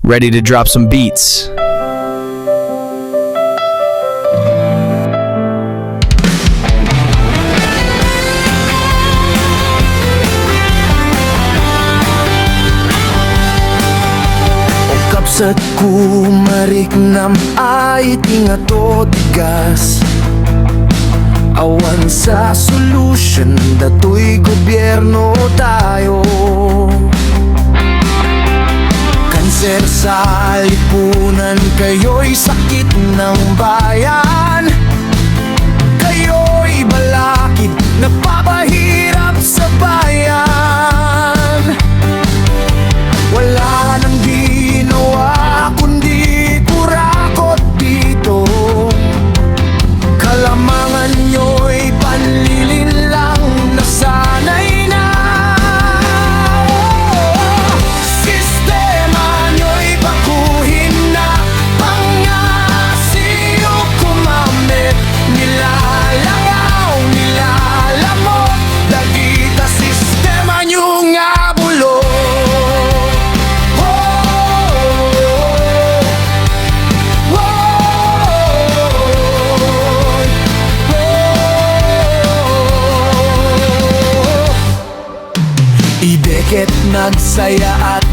ready to drop some beats. Sa kumariknam ay tingato tigas awan sa solution dato'y gobyerno tayo. Kanser sa lipunan, kayo'y sakit ng bayan. Kayo'y balakid, nagpapahirap sa bayan. Wala nang ginawa kundi kurakot dito. Kalamangan nyo'y panlilin lang, nasanay na. Sistema nyo'y baguhin na, pangasiyo kumamit. Nilalangaw, nilalamot, dagita sistema nyo nga bulok. Ideket nagsaya at